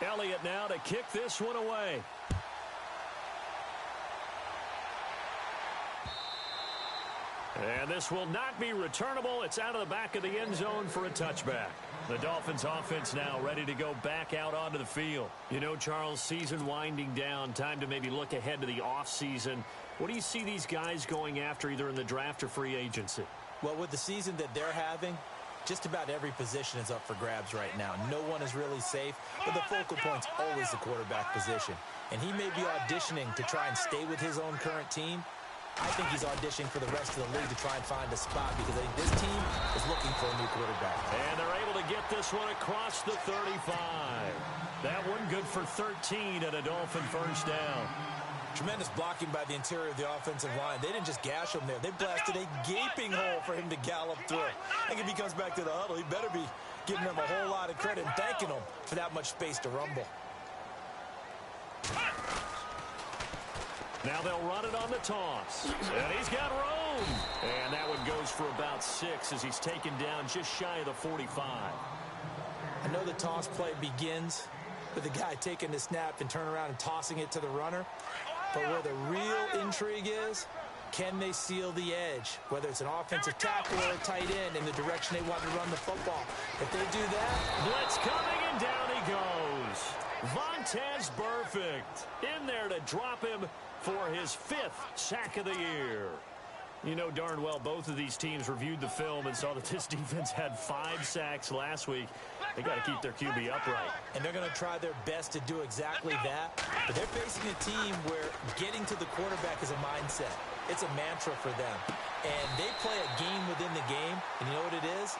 Elliott now to kick this one away. And this will not be returnable. It's out of the back of the end zone for a touchback. The Dolphins offense now ready to go back out onto the field. You know, Charles, season winding down, time to maybe look ahead to the offseason. What do you see these guys going after either in the draft or free agency? Well, with the season that they're having, just about every position is up for grabs right now. No one is really safe, but the focal point's always the quarterback position. And he may be auditioning to try and stay with his own current team. I think he's auditioning for the rest of the league to try and find a spot because I think this team is looking for a new quarterback. And they're able to get this one across the 35. That one good for 13 and a Dolphin first down. Tremendous blocking by the interior of the offensive line. They didn't just gash him there. They blasted a gaping hole for him to gallop through. I think if he comes back to the huddle, he better be giving them a whole lot of credit and thanking them for that much space to rumble. Now they'll run it on the toss. And he's got room. And that one goes for about 6 as he's taken down just shy of the 45. I know the toss play begins with the guy taking the snap and turn around and tossing it to the runner. But where the real intrigue is, can they seal the edge? Whether it's an offensive tackle or a tight end in the direction they want to run the football. If they do that, blitz coming and down he goes. Vontaze Burfict in there to drop him for his 5th sack of the year. You know darn well both of these teams reviewed the film and saw that this defense had 5 sacks last week. They got to keep their QB upright. And they're going to try their best to do exactly that. But they're facing a team where getting to the quarterback is a mindset. It's a mantra for them. And they play a game within the game. And you know what it is?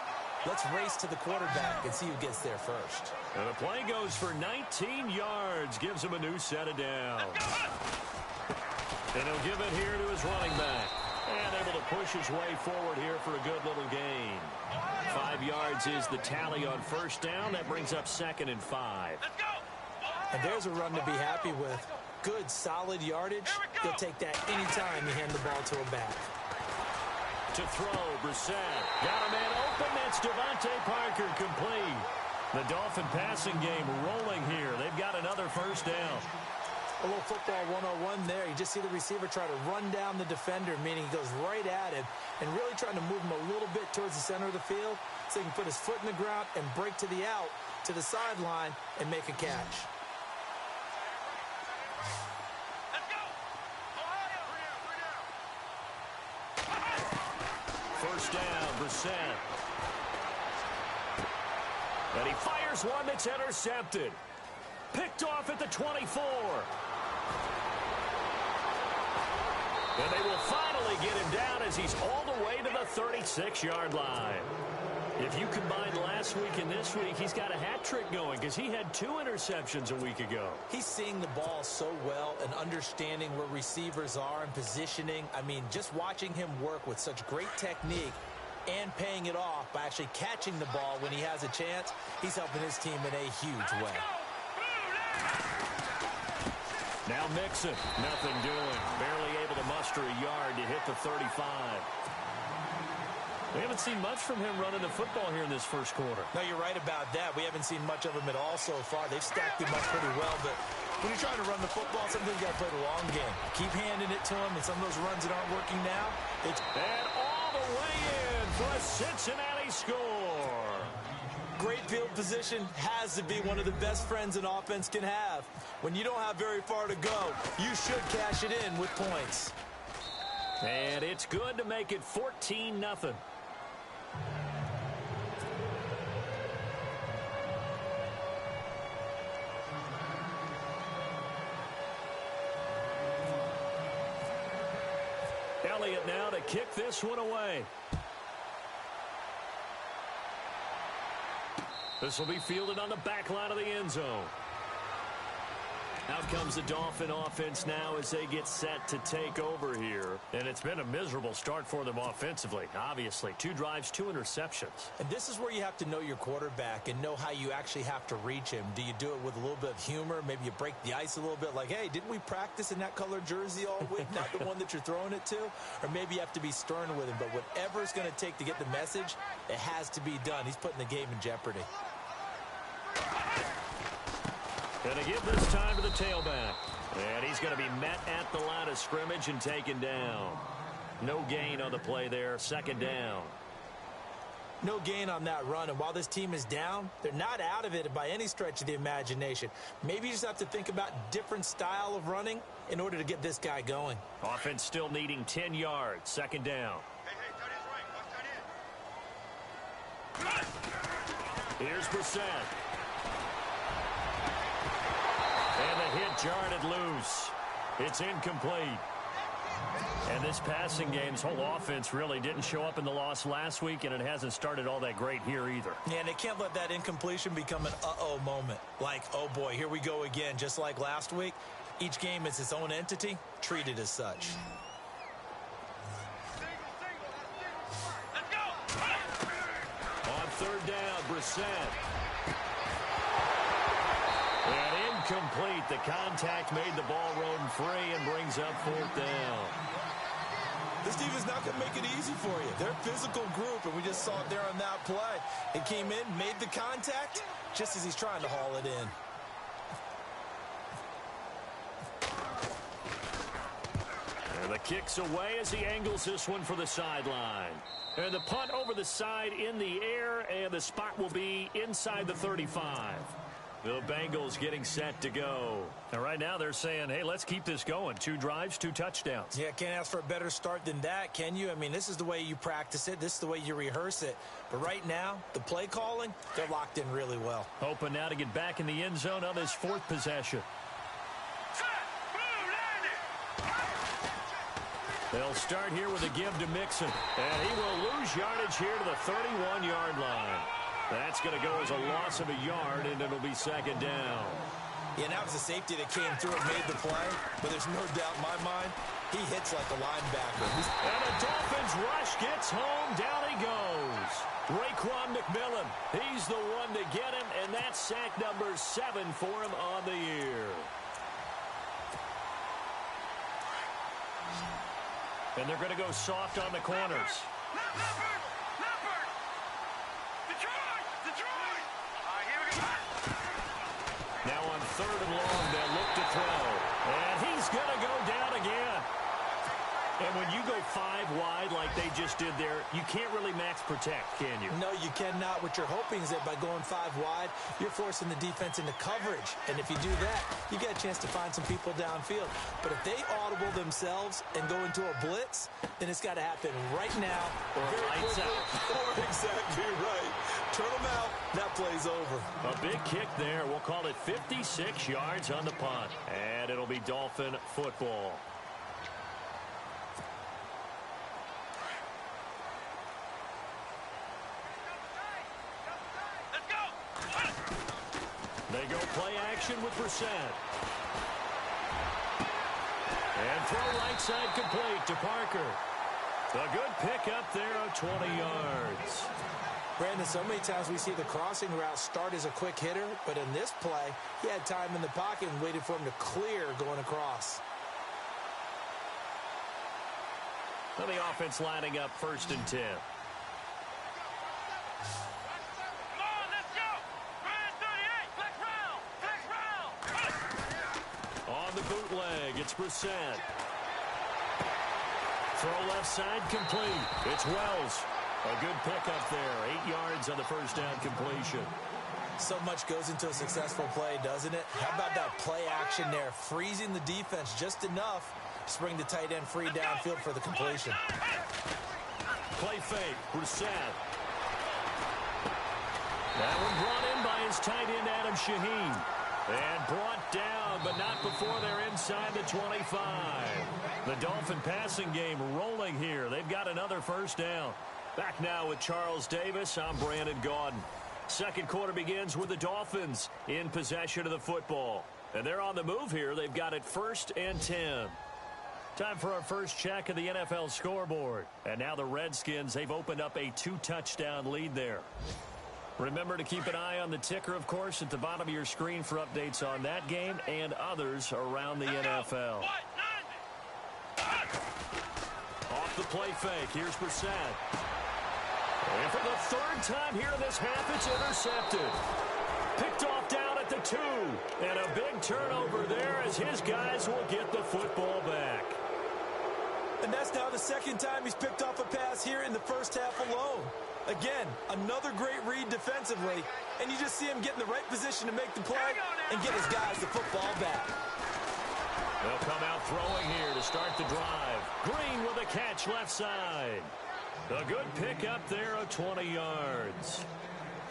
Let's race to the quarterback and see who gets there first. And the play goes for 19 yards. Gives him a new set of downs. And he'll give it here to his running back. And able to push his way forward here for a good little gain. 5 yards is the tally on first down. That brings up 2nd and 5. And there's a run to be happy with. Good, solid yardage. They'll take that anytime you hand the ball to a back. To throw, Brissett. Got a man open. That's Devontae Parker complete. The Dolphin passing game rolling here. They've got another first down. A little football 101 there. You just see the receiver try to run down the defender, meaning he goes right at him and really trying to move him a little bit towards the center of the field so he can put his foot in the ground and break to the out, to the sideline, and make a catch. Let's go. Ohio. First down, Brissett. And he fires one that's intercepted. Picked off at the 24. And they will finally get him down as he's all the way to the 36-yard line. If you combine last week and this week, he's got a hat trick going because he had 2 interceptions a week ago. He's seeing the ball so well and understanding where receivers are and positioning. I mean, just watching him work with such great technique and paying it off by actually catching the ball when he has a chance, he's helping his team in a huge way. Now Mixon, nothing doing. Barely able to muster a yard to hit the 35. We haven't seen much from him running the football here in this first quarter. No, you're right about that. We haven't seen much of him at all so far. They've stacked him up pretty well, but when you're trying to run the football, sometimes you got to play the long game. Keep handing it to him, and some of those runs that aren't working now. And all the way in for a Cincinnati score. Great field position has to be one of the best friends an offense can have. When you don't have very far to go, you should cash it in with points. And it's good to make it 14-0. Elliott now to kick this one away. This will be fielded on the back line of the end zone. Out comes the Dolphin offense now as they get set to take over here. And it's been a miserable start for them offensively, obviously. 2 drives, 2 interceptions. And this is where you have to know your quarterback and know how you actually have to reach him. Do you do it with a little bit of humor? Maybe you break the ice a little bit like, hey, didn't we practice in that colored jersey all week? Not the one that you're throwing it to? Or maybe you have to be stern with him. But whatever it's going to take to get the message, it has to be done. He's putting the game in jeopardy. Going to give this time to the tailback. And he's going to be met at the line of scrimmage and taken down. No gain on the play there. Second down. No gain on that run, and while this team is down, they're not out of it by any stretch of the imagination. Maybe you just have to think about different style of running in order to get this guy going. Offense still needing 10 yards. Second down. Here's Brissett. And the hit jarred loose. It's incomplete. And this passing game's whole offense really didn't show up in the loss last week, and it hasn't started all that great here either. Yeah, and they can't let that incompletion become an uh-oh moment. Like, oh boy, here we go again. Just like last week, each game is its own entity, treated as such. On third down, Brissett. And incomplete. The contact made the ball roam free and brings up fourth down. This team is not going to make it easy for you. They're a physical group, and we just saw it there on that play. It came in, made the contact, just as he's trying to haul it in. And the kick's away as he angles this one for the sideline. And the punt over the side in the air, and the spot will be inside the 35. The Bengals getting set to go. And right now they're saying, hey, let's keep this going. 2 drives, 2 touchdowns. Yeah, can't ask for a better start than that, can you? I mean, this is the way you practice it. This is the way you rehearse it. But right now, the play calling, they're locked in really well. Hoping now to get back in the end zone on this 4th possession. They'll start here with a give to Mixon. And he will lose yardage here to the 31-yard line. That's going to go as a loss of a yard, and it'll be second down. Yeah, and that was a safety that came through and made the play. But there's no doubt in my mind, he hits like a linebacker. And the Dolphins rush gets home. Down he goes. Raekwon McMillan. He's the one to get him, and that's sack number 7 for him on the year. And they're going to go soft on the corners. Now on 3rd and long, they'll look to throw. And he's going to go down again. And when you go 5 wide like they just did there, you can't really max protect, can you? No, you cannot. What you're hoping is that by going 5 wide, you're forcing the defense into coverage. And if you do that, you get a chance to find some people downfield. But if they audible themselves and go into a blitz, then it's got to happen right now. Or lights out. Or exactly right. Turn them out. That play's over. A big kick there. We'll call it 56 yards on the punt. And it'll be Dolphin football. They go play action with Brissett. And throw right side complete to Parker. A good pickup there of 20 yards. Brandon, so many times we see the crossing route start as a quick hitter, but in this play, he had time in the pocket and waited for him to clear going across. Well, the offense lining up 1st and 10. Bootleg, it's Brissett. Throw left side complete. It's Wells. A good pickup there. 8 yards on the first down completion. So much goes into a successful play, doesn't it? How about that play action there? Freezing the defense just enough to bring the tight end free downfield for the completion. Play fake. Brissett. That one brought in by his tight end, Adam Shaheen. And brought down, but not before they're inside the 25. The Dolphin passing game rolling here. They've got another first down. Back now with Charles Davis. I'm Brandon Gaudin. Second quarter begins with the Dolphins in possession of the football. And they're on the move here. They've got it 1st and 10. Time for our first check of the NFL scoreboard. And now the Redskins, they've opened up a 2-touchdown lead there. Remember to keep an eye on the ticker, of course, at the bottom of your screen for updates on that game and others around the NFL. Off the play fake, here's Brissett. And for the 3rd time here in this half, it's intercepted. Picked off down at the 2. And a big turnover there as his guys will get the football back. And that's now the second time he's picked off a pass here in the first half alone. Again, another great read defensively, and you just see him get in the right position to make the play and get his guys the football back. They'll come out throwing here to start the drive. Green with a catch left side. A good pickup there of 20 yards.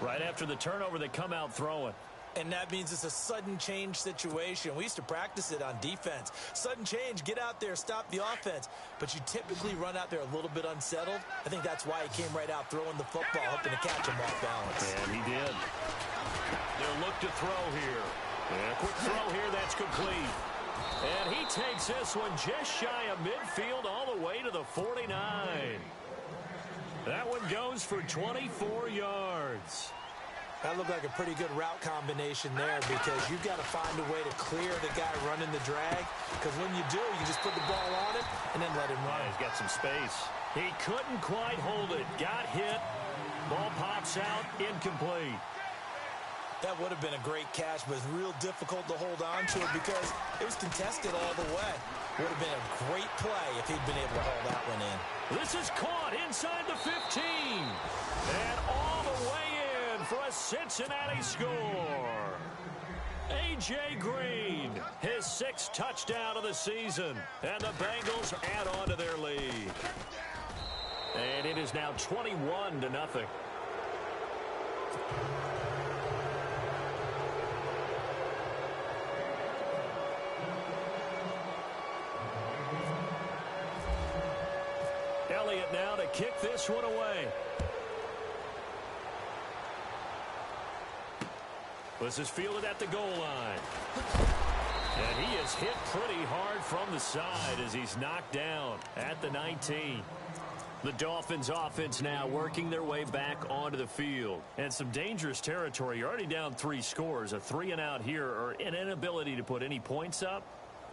Right after the turnover, they come out throwing. And that means it's a sudden change situation. We used to practice it on defense. Sudden change, get out there, stop the offense. But you typically run out there a little bit unsettled. I think that's why he came right out throwing the football, hoping to catch him off balance. And he did. They'll look to throw here. And a quick throw here, that's complete. And he takes this one just shy of midfield all the way to the 49. That one goes for 24 yards. That looked like a pretty good route combination there because you've got to find a way to clear the guy running the drag, because when you do, you just put the ball on him and then let him run. Yeah, he's got some space. He couldn't quite hold it. Got hit. Ball pops out. Incomplete. That would have been a great catch, but it's real difficult to hold on to it because it was contested all the way. Would have been a great play if he'd been able to hold that one in. This is caught inside the 15. And all the way in for a Cincinnati score. A.J. Green, his 6th touchdown of the season. And the Bengals add on to their lead. And it is now 21-0. Elliott now to kick this one away. This is fielded at the goal line. And he is hit pretty hard from the side as he's knocked down at the 19. The Dolphins offense now working their way back onto the field. And some dangerous territory. You're already down 3 scores. A 3-and-out here or an inability to put any points up.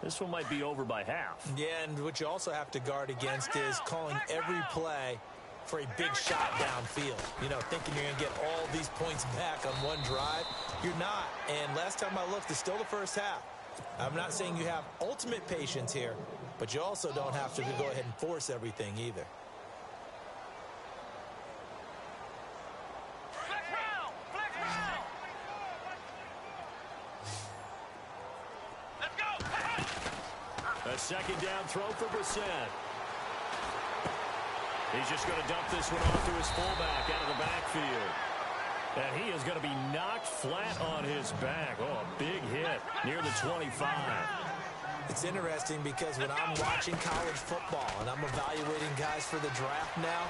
This one might be over by half. Yeah, and what you also have to guard against is calling every play for a big shot downfield. You know, thinking you're going to get all these points back on one drive. You're not. And last time I looked, it's still the first half. I'm not saying you have ultimate patience here, but you also don't have to go ahead and force everything either. A second down throw for Brissett. He's just going to dump this one off to his fullback out of the backfield. And he is going to be knocked flat on his back. Oh, a big hit near the 25. It's interesting because when I'm watching college football and I'm evaluating guys for the draft now,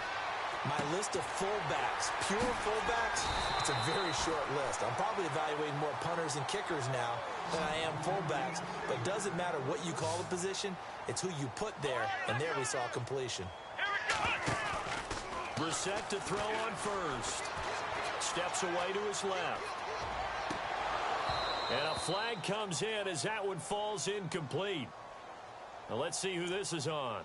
my list of fullbacks, pure fullbacks, it's a very short list. I'm probably evaluating more punters and kickers now than I am fullbacks. But it doesn't matter what you call the position, it's who you put there. And there we saw completion. Brissett to throw on first. Steps away to his left. And a flag comes in as that one falls incomplete. Now let's see who this is on.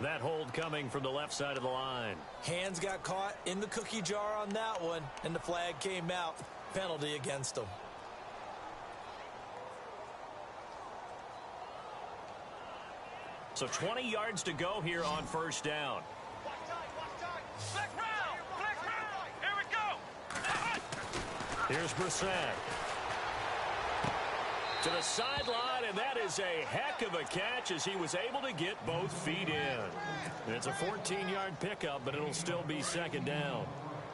That hold coming from the left side of the line. Hands got caught in the cookie jar on that one, and the flag came out. Penalty against him. So 20 yards to go here on first down. Here we go. Here's Brissett. To the sideline, and that is a heck of a catch as he was able to get both feet in. It's a 14-yard pickup, but it'll still be second down.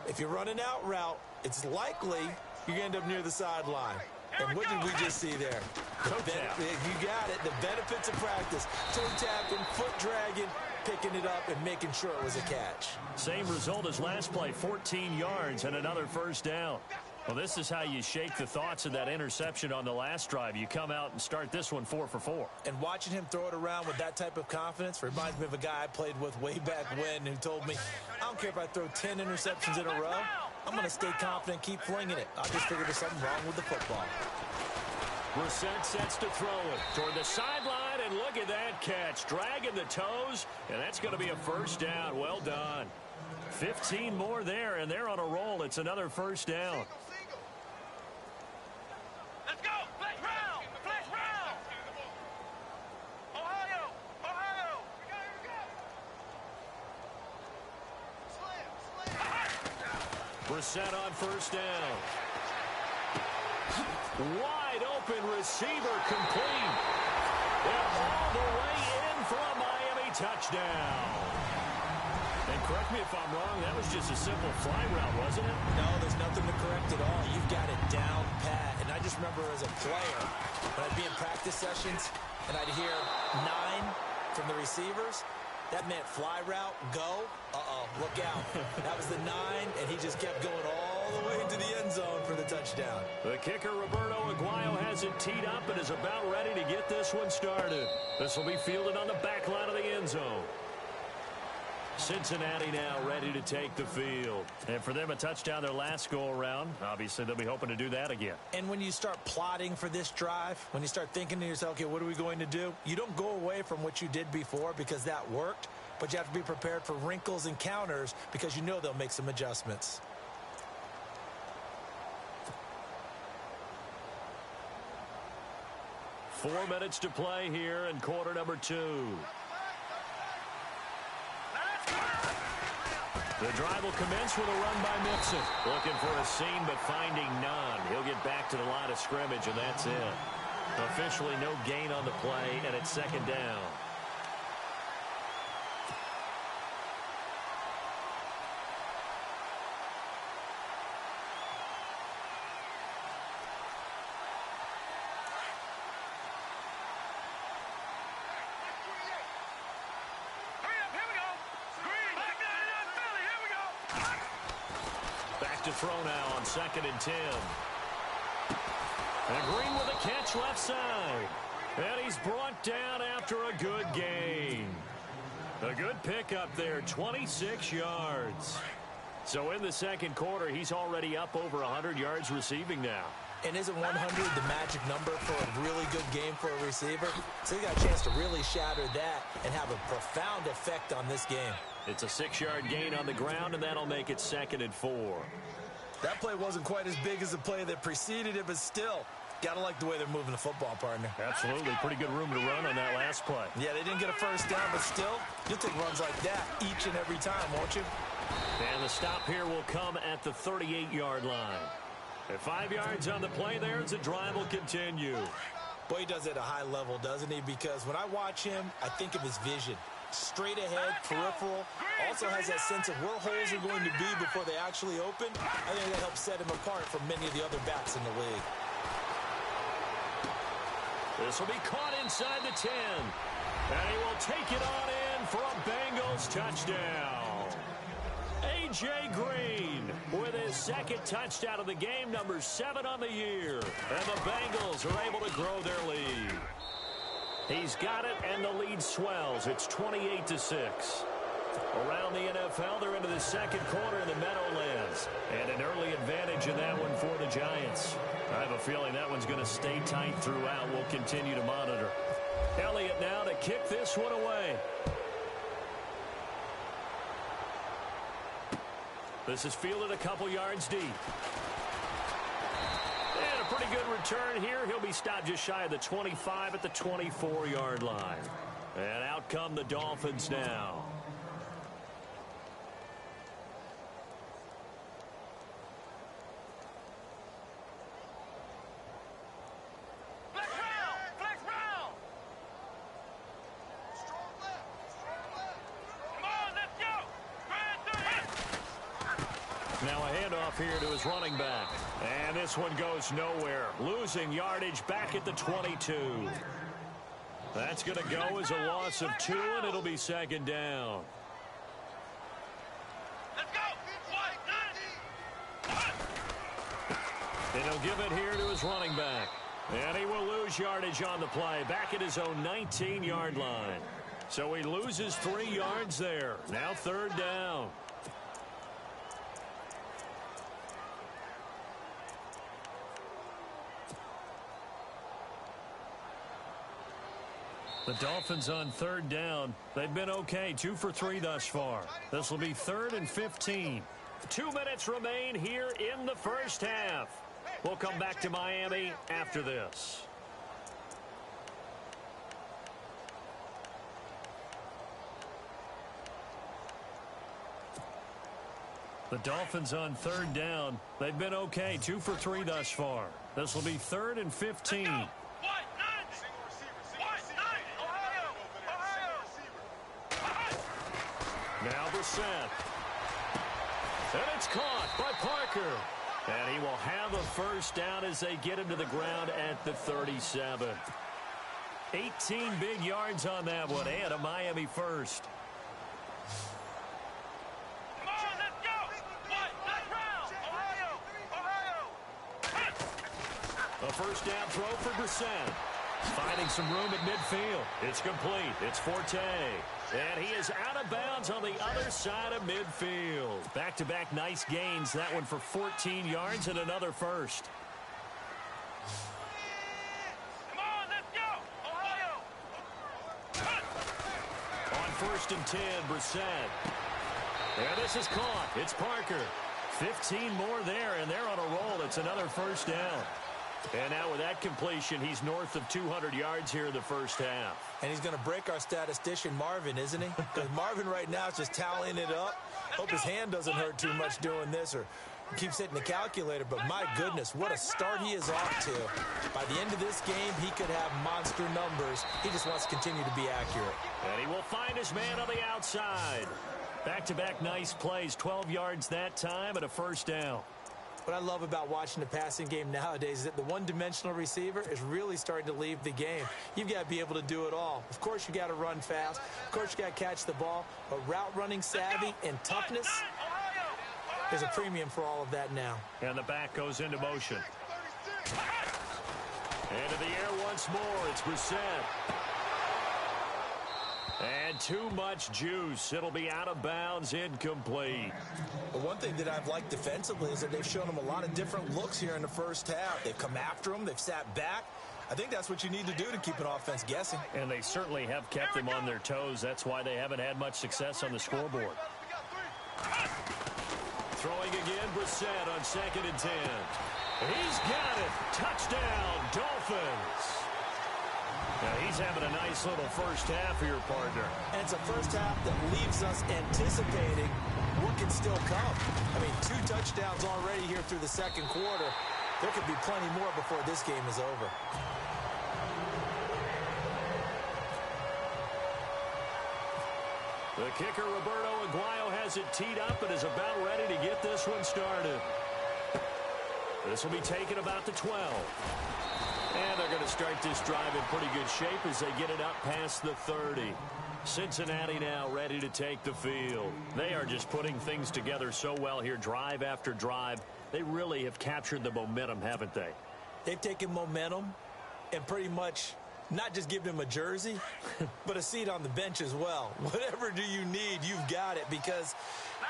If you're running out route, it's likely you're going to end up near the sideline. And what did we just see there? Toe tap. You got it. The benefits of practice. Toe tapping, foot dragging, picking it up, and making sure it was a catch. Same result as last play, 14 yards and another first down. Well, this is how you shake the thoughts of that interception on the last drive. You come out and start this one 4 for 4. And watching him throw it around with that type of confidence reminds me of a guy I played with way back when who told me, I don't care if I throw 10 interceptions in a row. I'm going to stay confident, keep flinging it. I just figured there's something wrong with the football. Brissett sets to throw it toward the sideline, and look at that catch. Dragging the toes, and that's going to be a first down. Well done. 15 more there, and they're on a roll. It's another first down. We're set on first down. Wide open receiver complete. And all the way in for a Miami touchdown. And correct me if I'm wrong, that was just a simple fly route, wasn't it? No, there's nothing to correct at all. You've got it down pat. And I just remember as a player, when I'd be in practice sessions and I'd hear 9 from the receivers, that meant fly route, go. Look out. That was the 9, and he just kept going all the way into the end zone for the touchdown. The kicker, Roberto Aguayo, has it teed up and is about ready to get this one started. This will be fielded on the back line of the end zone. Cincinnati now ready to take the field. And for them, a touchdown their last go-around. Obviously, they'll be hoping to do that again. And when you start plotting for this drive, when you start thinking to yourself, okay, what are we going to do? You don't go away from what you did before because that worked, but you have to be prepared for wrinkles and counters because you know they'll make some adjustments. Four minutes to play here in quarter number 2. The drive will commence with a run by Mixon. Looking for a seam, but finding none. He'll get back to the line of scrimmage, and that's it. Officially no gain on the play, and it's second down. To throw now on 2nd and 10. And Green with a catch left side. And he's brought down after a good gain. A good pickup there, 26 yards. So in the second quarter, he's already up over 100 yards receiving now. And isn't 100 the magic number for a really good game for a receiver? So he got a chance to really shatter that and have a profound effect on this game. It's a 6-yard gain on the ground, and that'll make it 2nd and 4. That play wasn't quite as big as the play that preceded it, but still, gotta like the way they're moving the football, partner. Absolutely. Pretty good room to run on that last play. Yeah, they didn't get a first down, but still, you'll take runs like that each and every time, won't you? And the stop here will come at the 38-yard line. At 5 yards on the play there, as the drive will continue. Boy, he does it at a high level, doesn't he? Because when I watch him, I think of his vision. Straight ahead, peripheral, also has that sense of where holes are going to be before they actually open. I think that helps set him apart from many of the other backs in the league. This will be caught inside the 10. And he will take it on in for a Bengals touchdown. A.J. Green with his second touchdown of the game, number 7 on the year. And the Bengals are able to grow their lead. He's got it, and the lead swells. It's 28-6. Around the NFL, they're into the second quarter in the Meadowlands. And an early advantage in that one for the Giants. I have a feeling that one's going to stay tight throughout. We'll continue to monitor. Elliott now to kick this one away. This is fielded a couple yards deep. And a pretty good return here. He'll be stopped just shy of the 25 at the 24-yard line. And out come the Dolphins now. Now a handoff here to his running back. And this one goes nowhere. Losing yardage back at the 22. That's going to go as a loss of 2, and it'll be second down. Let's go. And he'll give it here to his running back. And he will lose yardage on the play. Back at his own 19-yard line. So he loses 3 yards there. Now third down. The Dolphins on third down. They've been okay, 2 for 3 thus far. This will be 3rd and 15. 2 minutes remain here in the first half. We'll come back to Miami after this. The Dolphins on third down. They've been okay, 2 for 3 thus far. This will be 3rd and 15. Now Brissett. And it's caught by Parker. And he will have a first down as they get him to the ground at the 37. 18 big yards on that one, and a Miami first. Come on, let's go. Let's round. Ohio. A first down throw for Brissett. Finding some room at midfield. It's complete. It's Forte. And he is out of bounds on the other side of midfield. Back-to-back nice gains. That one for 14 yards and another first. Come on, let's go. Ohio. On 1st and 10, Brissett. And this is caught. It's Parker. 15 more there, and they're on a roll. It's another first down. And now with that completion, he's north of 200 yards here in the first half. And he's going to break our statistician, Marvin, isn't he? Because Marvin right now is just tallying it up. Hope his hand doesn't hurt too much doing this or keeps hitting the calculator. But my goodness, what a start he is off to. By the end of this game, he could have monster numbers. He just wants to continue to be accurate. And he will find his man on the outside. Back-to-back nice plays, 12 yards that time and a first down. What I love about watching the passing game nowadays is that the one-dimensional receiver is really starting to leave the game. You've got to be able to do it all. Of course, you got to run fast. Of course, you got to catch the ball. But route running savvy and toughness, there's a premium for all of that now. And the back goes into motion. Into the air once more. It's Brissett. And too much juice. It'll be out of bounds, incomplete. But one thing that I've liked defensively is that they've shown him a lot of different looks here in the first half. They've come after him. They've sat back. I think that's what you need to do to keep an offense guessing. And they certainly have kept them on their toes. That's why they haven't had much success on the scoreboard. Throwing again, Brissett on 2nd and 10. He's got it. Touchdown, Dolphins. Now he's having a nice little first half for your partner. And it's a first half that leaves us anticipating what can still come. I mean, 2 touchdowns already here through the second quarter. There could be plenty more before this game is over. The kicker, Roberto Aguayo, has it teed up and is about ready to get this one started. This will be taken about the 12. And they're going to start this drive in pretty good shape as they get it up past the 30. Cincinnati now ready to take the field. They are just putting things together so well here, drive after drive. They really have captured the momentum, haven't they? They've taken momentum and pretty much not just given him a jersey, but a seat on the bench as well. Whatever do you need, you've got it, because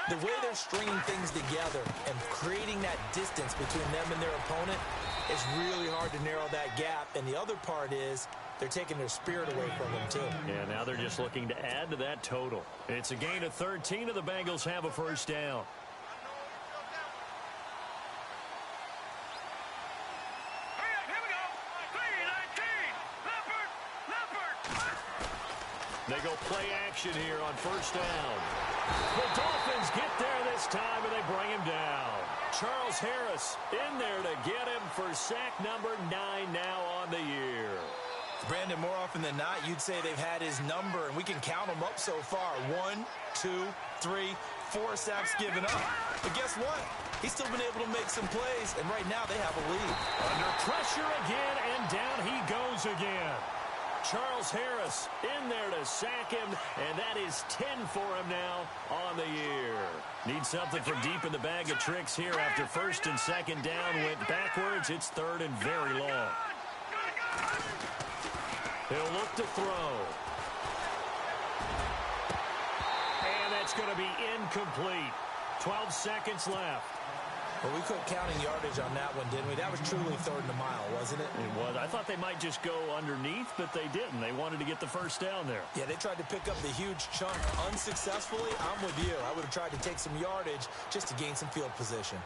the way they're stringing things together and creating that distance between them and their opponent, it's really hard to narrow that gap. And the other part is they're taking their spirit away from them, too. Yeah, now they're just looking to add to that total. It's a gain of 13, and the Bengals have a first down. Here we go. 3-19. Leopard. They go play action here on first down. The Dolphins get there this time, and they bring him down. Charles Harris in there to get him for sack number 9 now on the year. Brandon, more often than not, you'd say they've had his number, and we can count them up so far. 1, 2, 3, 4 sacks given up. But guess what? He's still been able to make some plays, and right now they have a lead. Under pressure again, and down he goes again. Charles Harris in there to sack him, and that is 10 for him now on the year. Need something from deep in the bag of tricks here after 1st and 2nd down went backwards. It's 3rd and very long. He'll look to throw. And that's going to be incomplete. 12 seconds left. Well, we quit counting yardage on that one, didn't we? That was truly 3rd and a mile, wasn't it? It was. I thought they might just go underneath, but they didn't. They wanted to get the first down there. Yeah, they tried to pick up the huge chunk unsuccessfully. I'm with you. I would have tried to take some yardage just to gain some field position.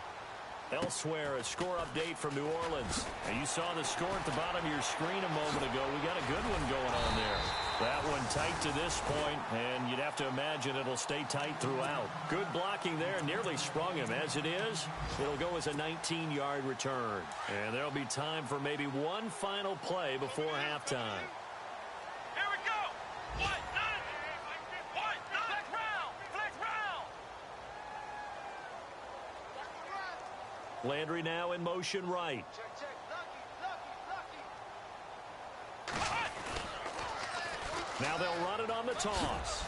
Elsewhere, a score update from New Orleans. And you saw the score at the bottom of your screen a moment ago. We got a good one going on there. That one tight to this point, and you'd have to imagine it'll stay tight throughout. Good blocking there, nearly sprung him. As it is, it'll go as a 19-yard return. And there'll be time for maybe one final play before halftime. Here we go. What? Flex round. Flex round. Landry now in motion right. Check. Lucky. Now they'll run it on the toss.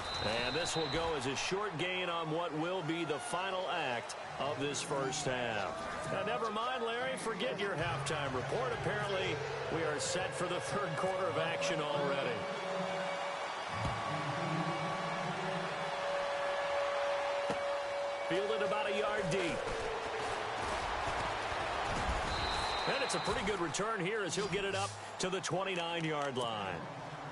And this will go as a short gain on what will be the final act of this first half. Now, never mind, Larry, forget your halftime report. Apparently, we are set for the third quarter of action already. Fielded about a yard deep. And it's a pretty good return here as he'll get it up to the 29-yard line.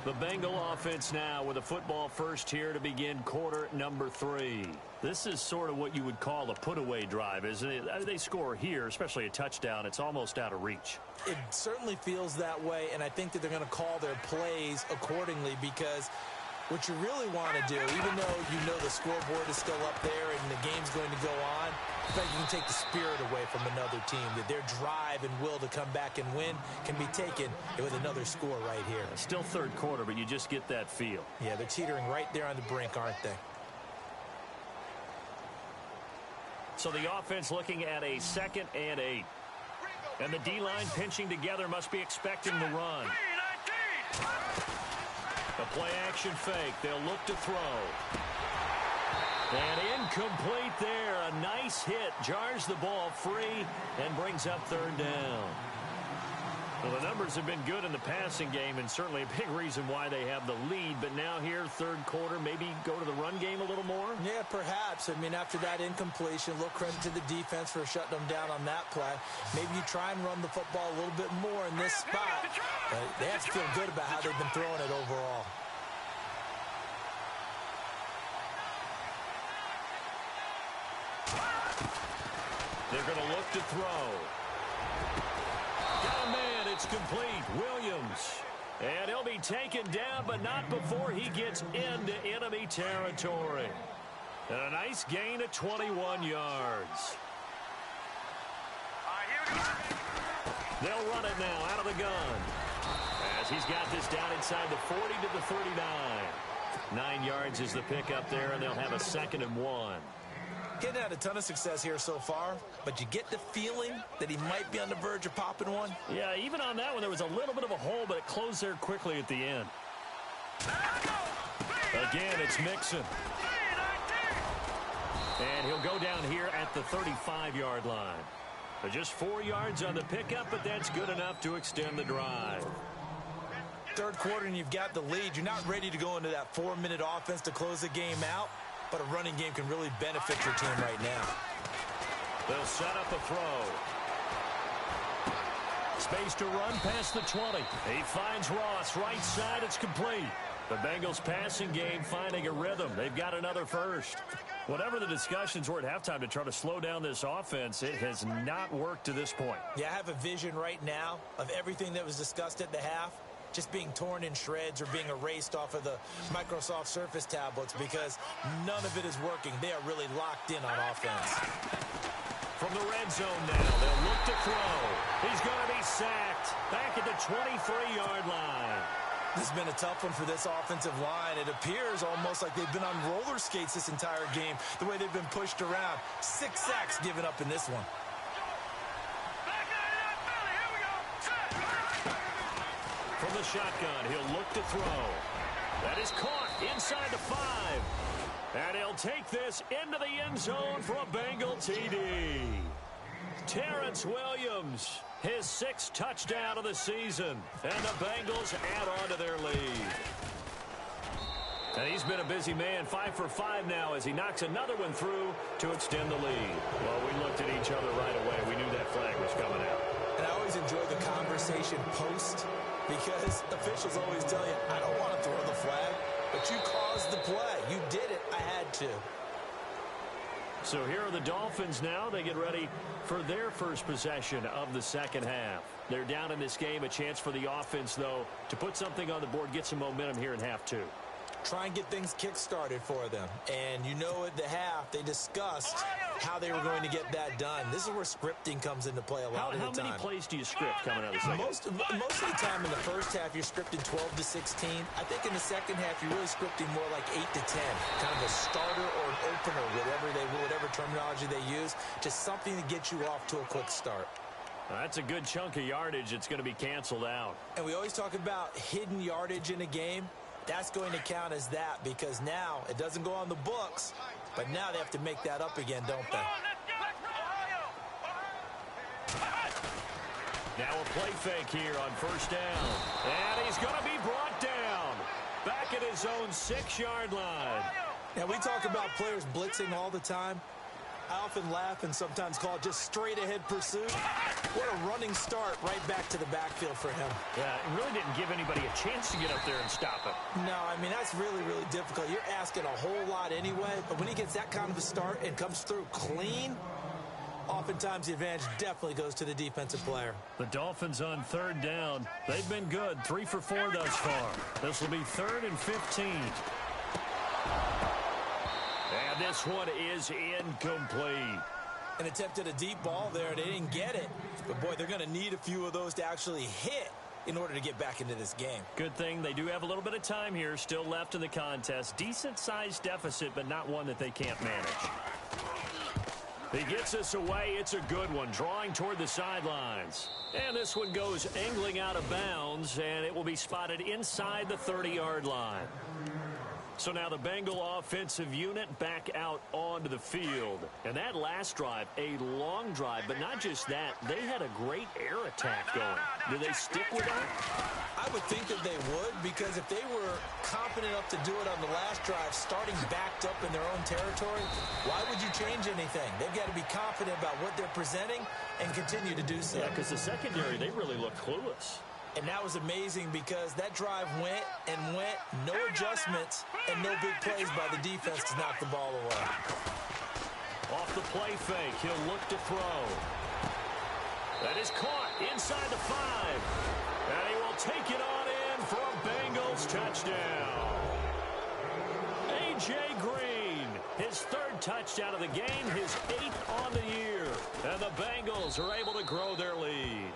The Bengal offense now with a football first here to begin quarter number 3. This is sort of what you would call a put-away drive, isn't it? They score here, especially a touchdown. It's almost out of reach. It certainly feels that way, and I think that they're going to call their plays accordingly because what you really want to do, even though you know the scoreboard is still up there and the game's going to go on, I think you can take the spirit away from another team, that their drive and will to come back and win can be taken with another score right here. Still third quarter, but you just get that feel. Yeah, they're teetering right there on the brink, aren't they? So the offense looking at a 2nd and 8. And the D-line pinching together must be expecting the run. The play action fake. They'll look to throw. And incomplete there. A nice hit. Jars the ball free and brings up third down. Well, the numbers have been good in the passing game and certainly a big reason why they have the lead. But now here, third quarter, maybe go to the run game a little more? Yeah, perhaps. I mean, after that incompletion, a little credit to the defense for shutting them down on that play. Maybe you try and run the football a little bit more in this spot. But they have to feel good about how they've been throwing it overall. They're going to look to throw. Got a man. It's complete. Williams. And he'll be taken down, but not before he gets into enemy territory. And a nice gain of 21 yards. They'll run it now out of the gun. As he's got this down inside the 40 to the 39. 9 yards is the pickup there, and they'll have a 2nd and 1. Getting had a ton of success here so far, but you get the feeling that he might be on the verge of popping one. Yeah, even on that one, there was a little bit of a hole, but it closed there quickly at the end. Again, it's Mixon. And he'll go down here at the 35-yard line. But just 4 yards on the pickup, but that's good enough to extend the drive. Third quarter and you've got the lead. You're not ready to go into that 4-minute offense to close the game out, but a running game can really benefit your team right now. They'll set up a throw. Space to run past the 20. He finds Ross. Right side, it's complete. The Bengals passing game finding a rhythm. They've got another first. Whatever the discussions were at halftime to try to slow down this offense, it has not worked to this point. Yeah, I have a vision right now of everything that was discussed at the half just being torn in shreds or being erased off of the Microsoft Surface tablets because none of it is working. They are really locked in on offense. From the red zone now, they'll look to throw. He's going to be sacked back at the 23-yard line. This has been a tough one for this offensive line. It appears almost like they've been on roller skates this entire game, the way they've been pushed around. 6 sacks given up in this one. From the shotgun, he'll look to throw. That is caught inside the 5. And he'll take this into the end zone for a Bengal TD. Terrence Williams, his 6th touchdown of the season. And the Bengals add on to their lead. And he's been a busy man, 5 for 5 now as he knocks another one through to extend the lead. Well, we looked at each other right away. We knew that flag was coming out. And I always enjoy the conversation post because officials always tell you, I don't want to throw the flag, but you caused the play. You did it. I had to. So here are the Dolphins now. They get ready for their first possession of the second half. They're down in this game. A chance for the offense, though, to put something on the board, get some momentum here in half two. Try and get things kick-started for them. And you know at the half, they discussed how they were going to get that done. This is where scripting comes into play a lot of the time. How many plays do you script coming out of the second? Most of the time in the first half, you're scripting 12 to 16. I think in the second half, you're really scripting more like 8 to 10. Kind of a starter or an opener, whatever terminology they use. Just something to get you off to a quick start. That's a good chunk of yardage. It's going to be canceled out. And we always talk about hidden yardage in a game. That's going to count as that because now it doesn't go on the books, but now they have to make that up again, don't they? Now a play fake here on first down. And he's going to be brought down back at his own 6-yard line. Now, we talk about players blitzing all the time. I often laugh and sometimes call it just straight-ahead pursuit. What a running start right back to the backfield for him. Yeah, it really didn't give anybody a chance to get up there and stop it. No, I mean, that's really, really difficult. You're asking a whole lot anyway, but when he gets that kind of a start and comes through clean, oftentimes the advantage definitely goes to the defensive player. The Dolphins on third down. They've been good, 3 for 4 thus far. This will be 3rd and 15. And this one is incomplete. An attempt at a deep ball there. They didn't get it. But, boy, they're going to need a few of those to actually hit in order to get back into this game. Good thing they do have a little bit of time here still left in the contest. Decent-sized deficit, but not one that they can't manage. He gets us away. It's a good one, drawing toward the sidelines. And this one goes angling out of bounds, and it will be spotted inside the 30-yard line. So now the Bengal offensive unit back out onto the field. And that last drive, a long drive, but not just that. They had a great air attack going. Do they stick with that? I would think that they would, because if they were confident enough to do it on the last drive, starting backed up in their own territory, why would you change anything? They've got to be confident about what they're presenting and continue to do so. Yeah, because the secondary, they really look clueless. And that was amazing because that drive went and went, no adjustments, and no big plays by the defense to knock the ball away. Off the play fake, he'll look to throw. That is caught inside the 5. And he will take it on in for a Bengals touchdown. A.J. Green, his 3rd touchdown of the game, his 8th on the year. And the Bengals are able to grow their lead.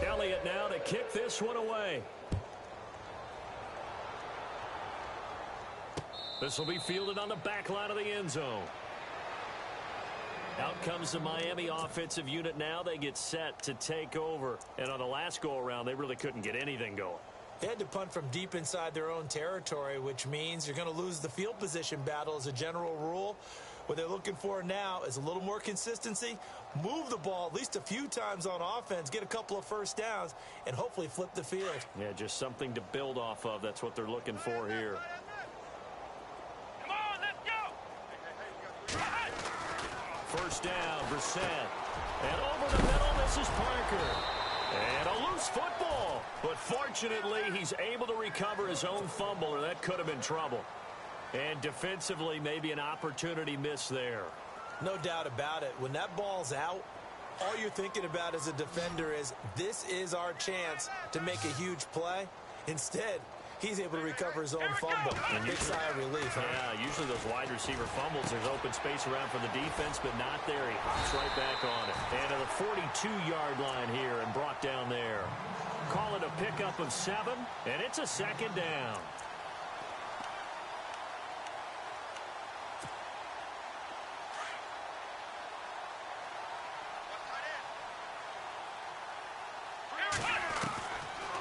Elliott now to kick this one away. This will be fielded on the back line of the end zone. Out comes the Miami offensive unit now. They get set to take over. And on the last go-around, they really couldn't get anything going. They had to punt from deep inside their own territory, which means you're going to lose the field position battle as a general rule. What they're looking for now is a little more consistency, move the ball at least a few times on offense, get a couple of first downs, and hopefully flip the field. Yeah, just something to build off of. That's what they're looking for here. Come on, let's go. First down, Brissett. And over the middle, this is Parker. And a loose football. But fortunately, he's able to recover his own fumble, or that could have been trouble. And defensively, maybe an opportunity miss there. No doubt about it. When that ball's out, all you're thinking about as a defender is, this is our chance to make a huge play. Instead, he's able to recover his own fumble. Big sigh of relief. Huh? Yeah, usually those wide receiver fumbles, there's open space around for the defense, but not there. He hops right back on it. And to the 42-yard line here and brought down there. Call it a pickup of 7, and it's a 2nd down.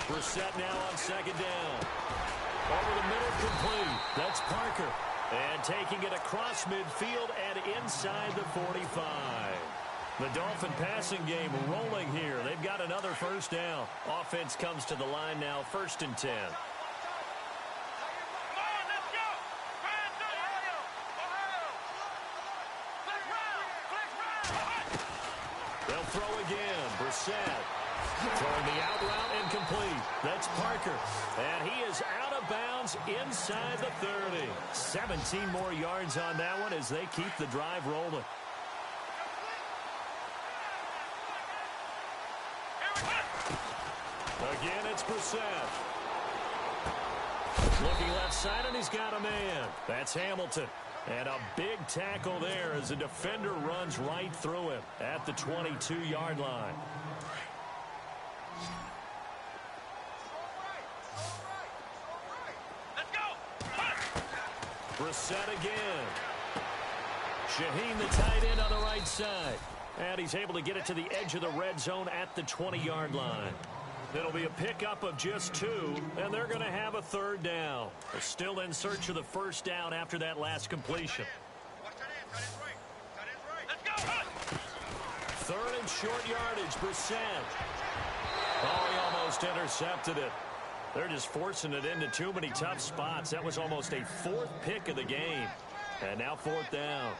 Brissett now on 2nd down. Over the middle, complete. That's Parker. And taking it across midfield and inside the 45. The Dolphin passing game rolling here. They've got another first down. Offense comes to the line now, 1st and 10. Brissett. Throwing the out route incomplete. That's Parker. And he is out of bounds inside the 30. 17 more yards on that one as they keep the drive rolling. Again, it's Brissett. Looking left side, and he's got a man. That's Hamilton. And a big tackle there as the defender runs right through him at the 22-yard line. Brissett again. Shaheen, the tight end, on the right side. And he's able to get it to the edge of the red zone at the 20-yard line. It'll be a pickup of just 2, and they're going to have a third down. They're still in search of the first down after that last completion. Third and short yardage, Brissett. Oh, he almost intercepted it. They're just forcing it into too many tough spots. That was almost a 4th pick of the game. And now 4th down.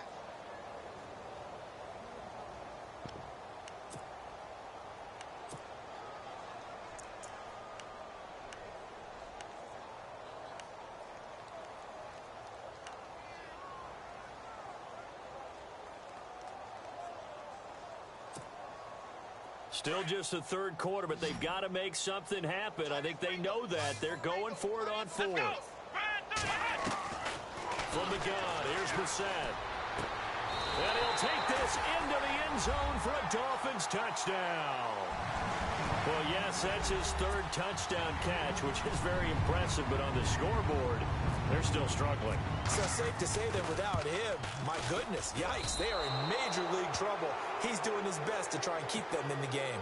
Still just the third quarter, but they've got to make something happen. I think they know that. They're going for it on 4th. From the gun, here's Brissett. And he'll take this into the end zone for a Dolphins touchdown. Well, yes, that's his 3rd touchdown catch, which is very impressive, but on the scoreboard, they're still struggling. So safe to say that without him, my goodness, yikes, they are in major league trouble. He's doing his best to try and keep them in the game.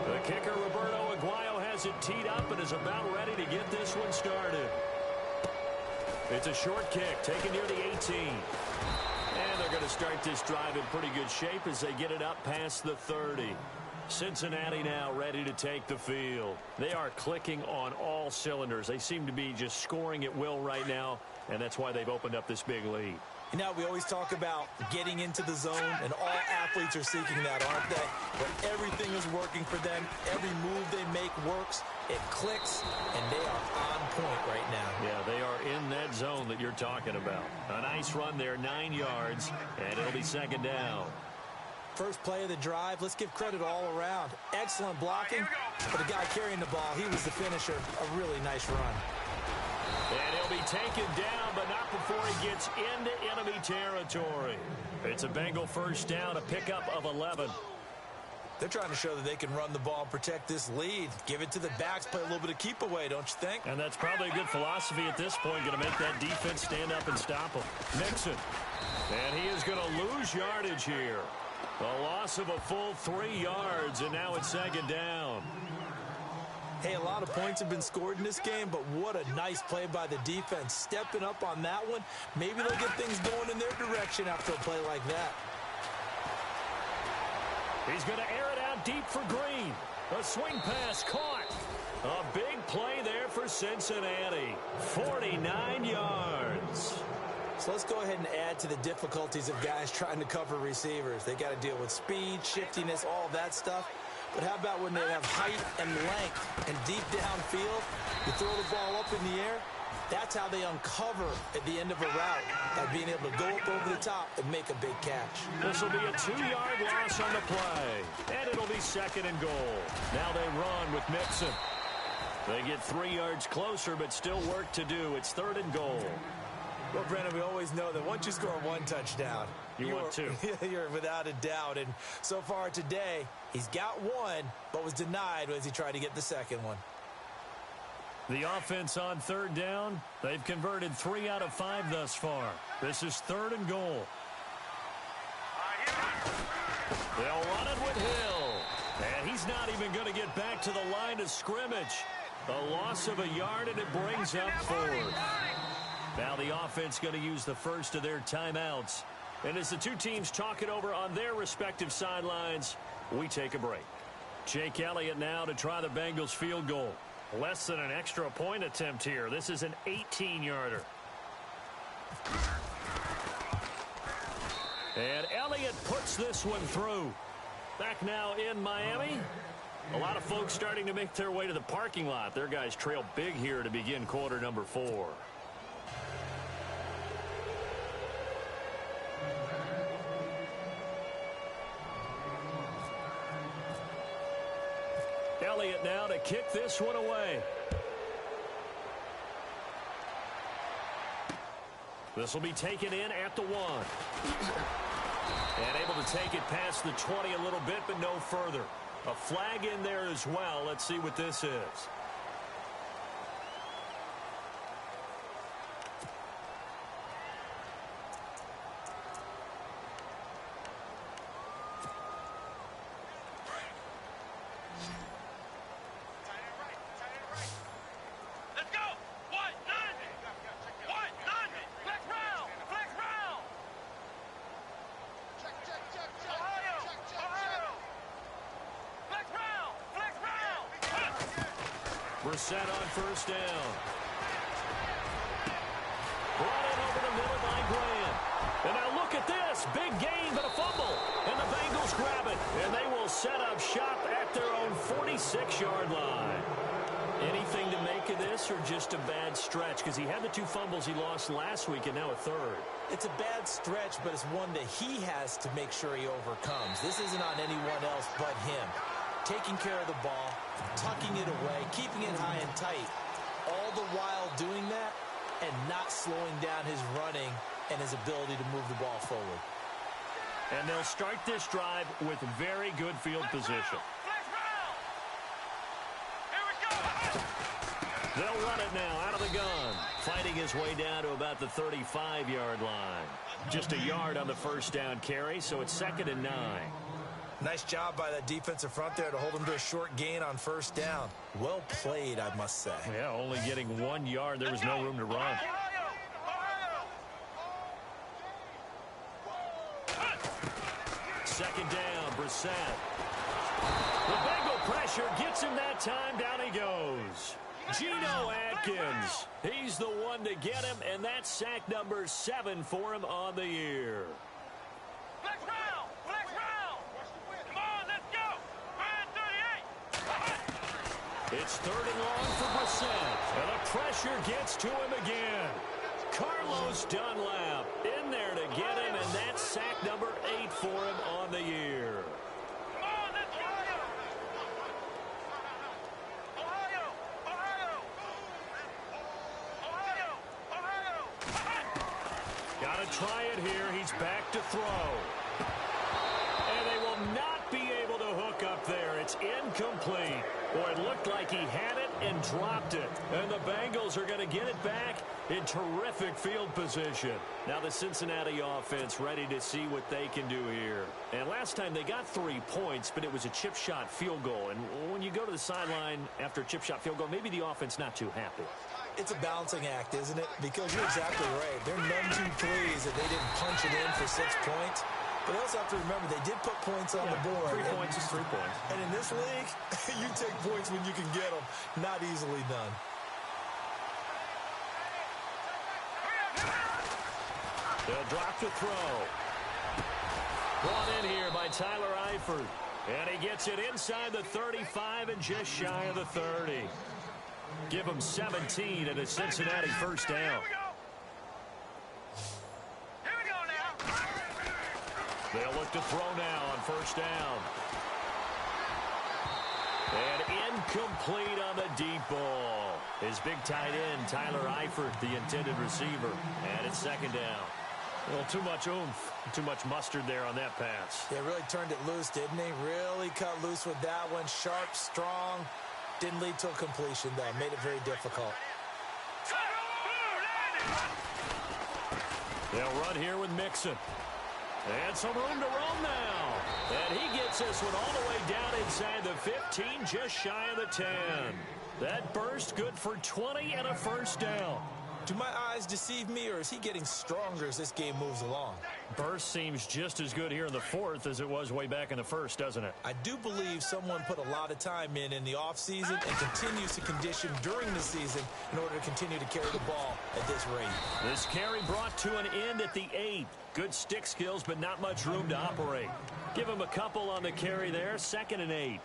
The kicker, Roberto Aguayo, has it teed up and is about ready to get this one started. It's a short kick, taken near the 18. And they're going to start this drive in pretty good shape as they get it up past the 30. Cincinnati now ready to take the field. They are clicking on all cylinders. They seem to be just scoring at will right now, and that's why they've opened up this big lead. You know, we always talk about getting into the zone, and all athletes are seeking that, aren't they? But everything is working for them. Every move they make works. It clicks, and they are on point right now. Yeah, they are in that zone that you're talking about. A nice run there, 9 yards, and it'll be 2nd down. First play of the drive, let's give credit all around. Excellent blocking, but the guy carrying the ball, he was the finisher. A really nice run. And he'll be taken down, but not before he gets into enemy territory. It's a Bengal first down, a pickup of 11. They're trying to show that they can run the ball, protect this lead. Give it to the backs, play a little bit of keep away, don't you think? And that's probably a good philosophy at this point, going to make that defense stand up and stop them. Mixon. And he is going to lose yardage here. A loss of a full 3 yards, and now it's 2nd down. Hey, a lot of points have been scored in this game, but what a nice play by the defense. Stepping up on that one. Maybe they'll get things going in their direction after a play like that. He's going to air it out deep for Green. A swing pass caught. A big play there for Cincinnati. 49 yards. So let's go ahead and add to the difficulties of guys trying to cover receivers. They got to deal with speed, shiftiness, all that stuff. But how about when they have height and length and deep downfield? You throw the ball up in the air. That's how they uncover at the end of a route, by being able to go up over the top and make a big catch. This will be a 2-yard loss on the play. And it'll be 2nd and goal. Now they run with Mixon. They get 3 yards closer, but still work to do. It's 3rd and goal. Well, Brandon, we always know that once you score 1 touchdown, you want 2. You're without a doubt. And so far today, he's got 1, but was denied as he tried to get the 2nd one. The offense on 3rd down, they've converted 3 out of 5 thus far. This is 3rd and goal. They'll run it with Hill. And he's not even going to get back to the line of scrimmage. A loss of a yard, and it brings up 4th. Now the offense going to use the first of their timeouts. And as the two teams talk it over on their respective sidelines, we take a break. Jake Elliott now to try the Bengals field goal. Less than an extra point attempt here. This is an 18-yarder. And Elliott puts this one through. Back now in Miami. A lot of folks starting to make their way to the parking lot. Their guys trail big here to begin quarter number 4. Elliott now to kick this one away. This will be taken in at the 1. And able to take it past the 20 a little bit, but no further. A flag in there as well. Let's see what this is. Brissett on first down. Brought in over the middle by Graham. And now look at this. Big gain, but a fumble. And the Bengals grab it. And they will set up shop at their own 46-yard line. Anything to make of this or just a bad stretch? Because he had the 2 fumbles he lost last week and now a third. It's a bad stretch, but it's one that he has to make sure he overcomes. This isn't on anyone else but him. Taking care of the ball, tucking it away, keeping it high and tight, all the while doing that and not slowing down his running and his ability to move the ball forward. And they'll start this drive with very good field position. They'll run it now out of the gun, fighting his way down to about the 35-yard line. Just a yard on the first down carry, so it's 2nd and 9. Nice job by that defensive front there to hold him to a short gain on first down. Well played, I must say. Yeah, only getting 1 yard. There was no room to run. Second down, Brissett. The Bengal pressure gets him that time. Down he goes. Geno Atkins. He's the one to get him, and that's sack number 7 for him on the year. It's 3rd and long for Brissett. And the pressure gets to him again. Carlos Dunlap in there to get him, and that's sack number 8 for him on the year. Got to try it here. He's back to throw. And they will not be able to hook up there. It's incomplete. Boy, it looked like he had it and dropped it. And the Bengals are going to get it back in terrific field position. Now the Cincinnati offense ready to see what they can do here. And last time they got 3 points, but it was a chip shot field goal. And when you go to the sideline after a chip shot field goal, maybe the offense not too happy. It's a balancing act, isn't it? Because you're exactly right. They're none too pleased that they didn't punch it in for 6 points. But you also have to remember, they did put points on the board. 3 points is 3 points. And in this league, you take points when you can get them. Not easily done. They'll drop to throw. Brought in here by Tyler Eifert. And he gets it inside the 35 and just shy of the 30. Give him 17 and a Cincinnati first down. They'll look to throw now on first down. And incomplete on the deep ball. His big tight end, Tyler Eifert, the intended receiver. And it's 2nd down. A little too much oomph, too much mustard there on that pass. They really turned it loose, didn't he? Really cut loose with that one. Sharp, strong. Didn't lead to a completion, though. Made it very difficult. They'll run here with Mixon. And some room to roam now. And he gets this one all the way down inside the 15, just shy of the 10. That burst good for 20 and a first down. Do my eyes deceive me, or is he getting stronger as this game moves along? Burst seems just as good here in the fourth as it was way back in the first, doesn't it? I do believe someone put a lot of time in the offseason and continues to condition during the season in order to continue to carry the ball at this rate. This carry brought to an end at the 8. Good stick skills, but not much room to operate. Give him a couple on the carry there, 2nd and 8.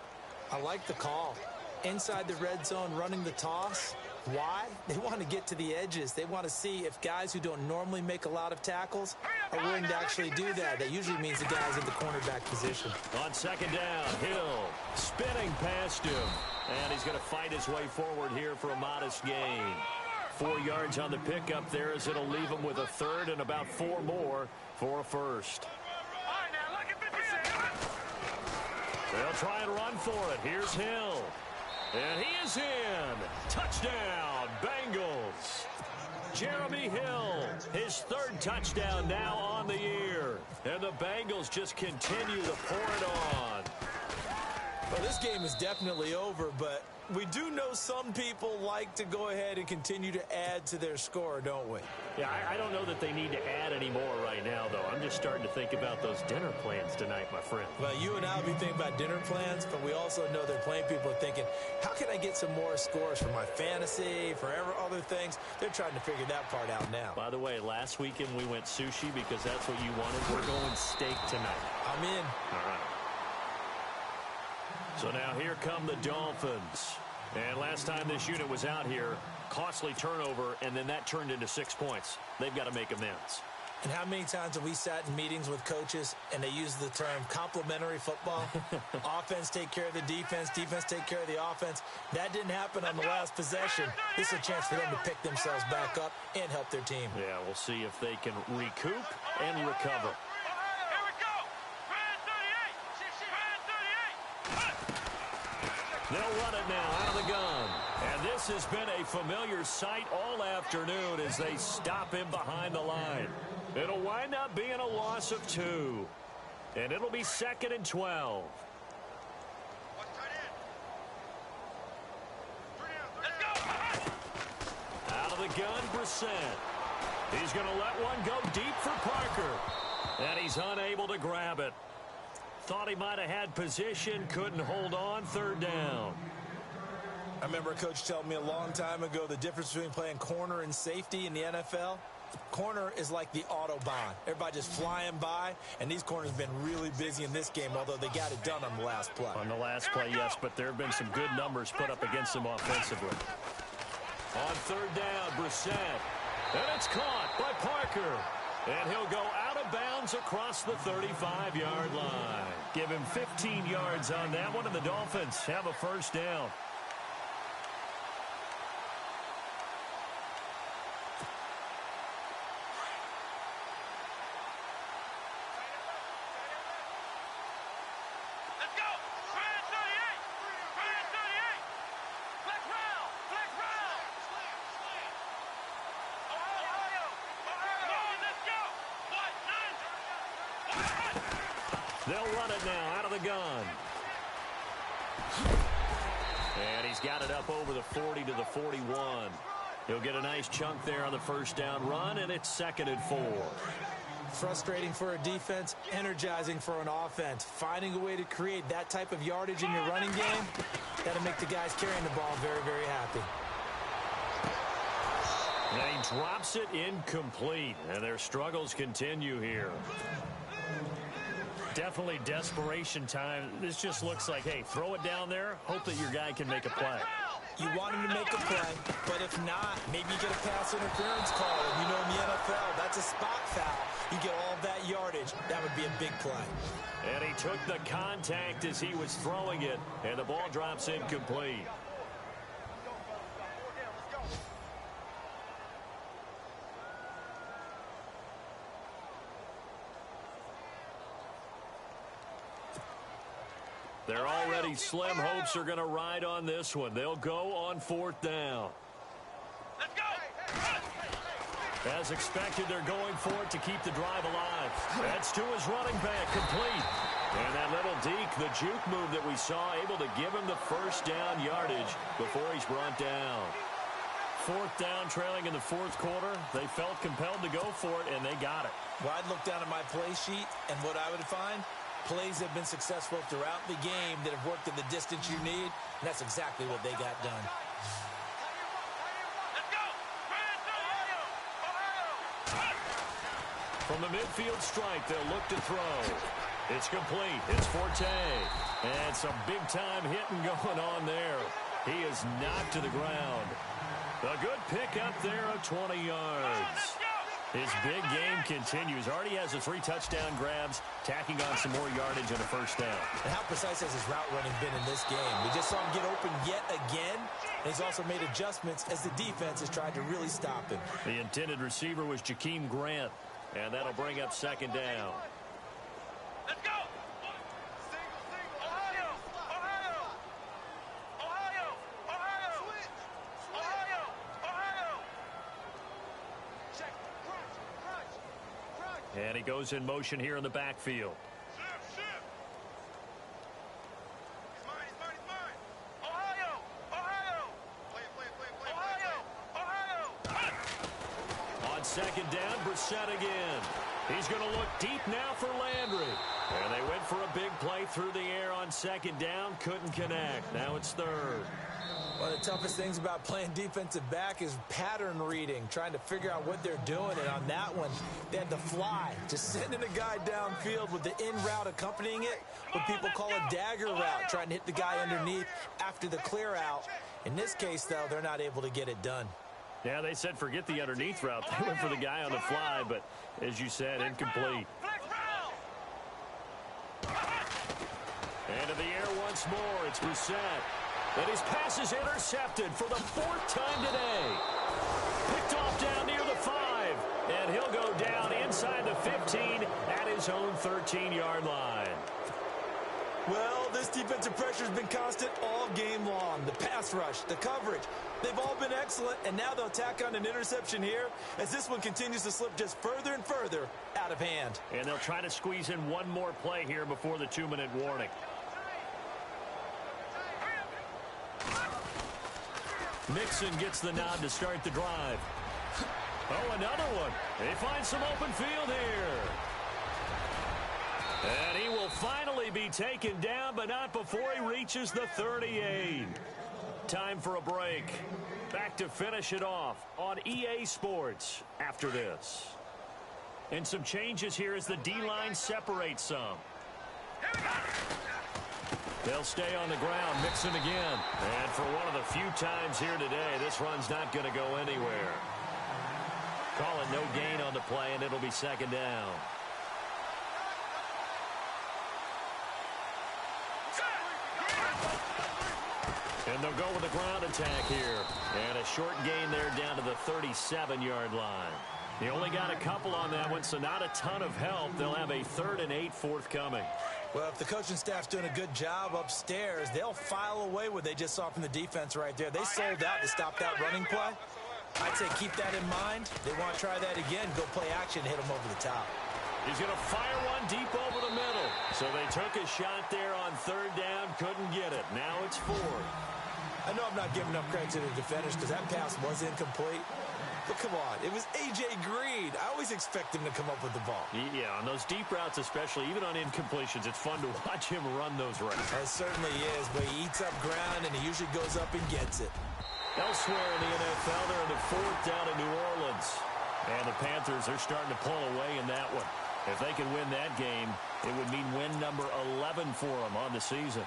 I like the call. Inside the red zone, running the toss. Why? They want to get to the edges. They want to see if guys who don't normally make a lot of tackles are willing to actually do that. That usually means the guy's in the cornerback position. On 2nd down, Hill spinning past him. And he's going to fight his way forward here for a modest gain. 4 yards on the pickup there as it'll leave him with a 3rd and about 4 more for a first. They'll try and run for it. Here's Hill. And he is in. Touchdown, Bengals. Jeremy Hill, his 3rd touchdown now on the year. And the Bengals just continue to pour it on. Well, this game is definitely over, but we do know some people like to go ahead and continue to add to their score, don't we? Yeah, I don't know that they need to add any more right now, though. I'm just starting to think about those dinner plans tonight, my friend. Well, you and I will be thinking about dinner plans, but we also know they're playing people are thinking, how can I get some more scores for my fantasy, for other things? They're trying to figure that part out now. By the way, last weekend we went sushi because that's what you wanted. We're going steak tonight. I'm in. All right. So now here come the Dolphins. And last time this unit was out here, costly turnover, and then that turned into 6 points. They've got to make amends. And how many times have we sat in meetings with coaches and they use the term complementary football? Offense take care of the defense, defense take care of the offense. That didn't happen on the last possession. This is a chance for them to pick themselves back up and help their team. Yeah, we'll see if they can recoup and recover. They'll run it now out of the gun. And this has been a familiar sight all afternoon as they stop him behind the line. It'll wind up being a loss of 2. And it'll be 2nd and 12. Out of the gun, Brissett. He's going to let one go deep for Parker. And he's unable to grab it. Thought he might have had position, couldn't hold on, 3rd down. I remember a coach telling me a long time ago the difference between playing corner and safety in the NFL. Corner is like the Autobahn. Everybody just flying by, and these corners have been really busy in this game, although they got it done on the last play. On the last play, yes, but there have been some good numbers put up against them offensively. On 3rd down, Brissett. And it's caught by Parker. And he'll go out of bounds across the 35-yard line. Give him 15 yards on that one, and the Dolphins have a 1st down. They'll run it now out of the gun. And he's got it up over the 40 to the 41. He'll get a nice chunk there on the 1st down run, and it's 2nd and 4. Frustrating for a defense, energizing for an offense. Finding a way to create that type of yardage in your running game, that'll make the guys carrying the ball very, very happy. And he drops it incomplete, and their struggles continue here. Definitely desperation time. This just looks like, hey, throw it down there, hope that your guy can make a play. You want him to make a play, but if not, maybe you get a pass interference call. And you know in the NFL, that's a spot foul. You get all of that yardage. That would be a big play. And he took the contact as he was throwing it, and the ball drops incomplete. They're already slim hopes are going to ride on this one. They'll go on 4th down. Let's go! As expected, they're going for it to keep the drive alive. That's to his running back, complete. And that little deke, the juke move that we saw, able to give him the 1st down yardage before he's brought down. 4th down trailing in the 4th quarter. They felt compelled to go for it, and they got it. Well, I'd look down at my play sheet, and what I would find, plays have been successful throughout the game that have worked at the distance you need, and that's exactly what they got done. Let's go! Ohio! From the midfield strike, they'll look to throw. It's complete. It's Forte. And some big-time hitting going on there. He is knocked to the ground. A good pick up there of 20 yards. His big game continues. Already has the 3 touchdown grabs, tacking on some more yardage and a first down. And how precise has his route running been in this game? We just saw him get open yet again, and he's also made adjustments as the defense has tried to really stop him. The intended receiver was Jakeem Grant, and that'll bring up 2nd down. Let's go! Ohio! And he goes in motion here in the backfield. Shift! He's mine! Ohio! On 2nd down, Brissett again. He's going to look deep now for Landry. And they went for a big play through the air on 2nd down. Couldn't connect. Now it's 3rd. One of the toughest things about playing defensive back is pattern reading, trying to figure out what they're doing. And on that one, they had to fly, just sending a guy downfield with the in route accompanying it, what people call a dagger route, trying to hit the guy underneath after the clear out. In this case, though, they're not able to get it done. Yeah, they said forget the underneath route. They went for the guy on the fly, but as you said, incomplete. And in the air once more, it's Brissett. And his pass is intercepted for the 4th time today. Picked off down near the 5. And he'll go down inside the 15 at his own 13-yard line. Well, this defensive pressure has been constant all game long. The pass rush, the coverage, they've all been excellent, and now they'll tack on an interception here as this one continues to slip just further and further out of hand. And they'll try to squeeze in one more play here before the 2-minute warning. Mixon gets the nod to start the drive. Oh, another one. They find some open field here. And he will finally be taken down, but not before he reaches the 38. Time for a break. Back to finish it off on EA Sports after this. And some changes here as the D-line separates some. They'll stay on the ground. Mixon again. And for one of the few times here today, this run's not going to go anywhere. Call it no gain on the play, and it'll be 2nd down. And they'll go with a ground attack here. And a short gain there down to the 37-yard line. He only got a couple on that one, so not a ton of help. They'll have a 3rd and 8 forthcoming. Well, if the coaching staff's doing a good job upstairs, they'll file away what they just saw from the defense right there. They sold out to stop that running play. I'd say keep that in mind. They want to try that again, go play action, hit them over the top. He's going to fire one deep over the middle. So they took a shot there on 3rd down, couldn't get it. Now it's 4th. I know I'm not giving enough credit to the defenders because that pass was incomplete. But come on, it was A.J. Green. I always expect him to come up with the ball. Yeah, on those deep routes especially, even on incompletions, it's fun to watch him run those routes. It certainly is, but he eats up ground and he usually goes up and gets it. Elsewhere in the NFL, they're in the 4th down in New Orleans. And the Panthers are starting to pull away in that one. If they can win that game, it would mean win number 11 for them on the season.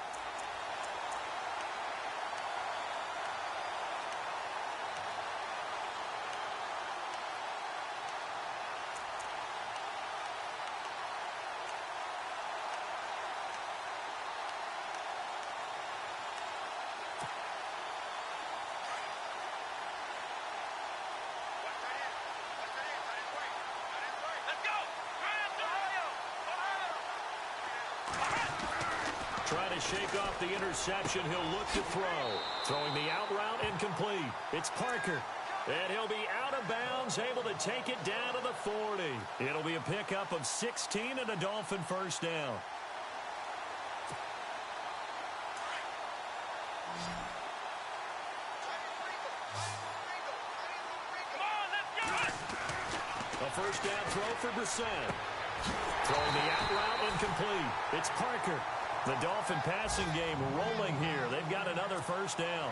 Trying to shake off the interception. He'll look to throw. Throwing the out route incomplete. It's Parker. And he'll be out of bounds, able to take it down to the 40. It'll be a pickup of 16 and a Dolphin 1st down. first down throw for Brissett. Throwing the out route incomplete. It's Parker. The Dolphin passing game rolling here. They've got another first down.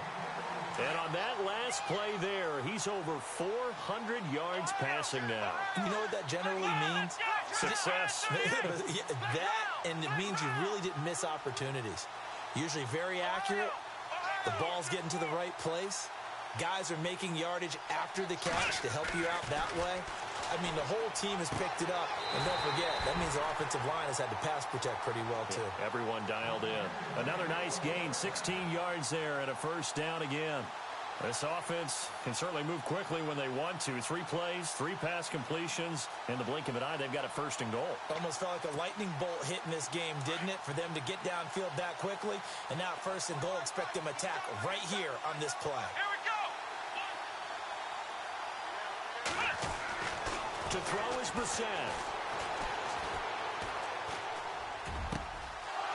And on that last play there, he's over 400 yards passing now. You know what that generally means? Success. That, and it means you really didn't miss opportunities. Usually very accurate. The ball's getting to the right place. Guys are making yardage after the catch to help you out that way. I mean, the whole team has picked it up. And don't forget, that means the offensive line has had to pass protect pretty well, too. Yeah, everyone dialed in. Another nice gain, 16 yards there, and a first down again. This offense can certainly move quickly when they want to. 3 plays, 3 pass completions. In the blink of an eye, they've got a first and goal. Almost felt like a lightning bolt hit in this game, didn't it? For them to get downfield that quickly. And now first and goal, expect them to attack right here on this play. Here we go. To throw is Brissett.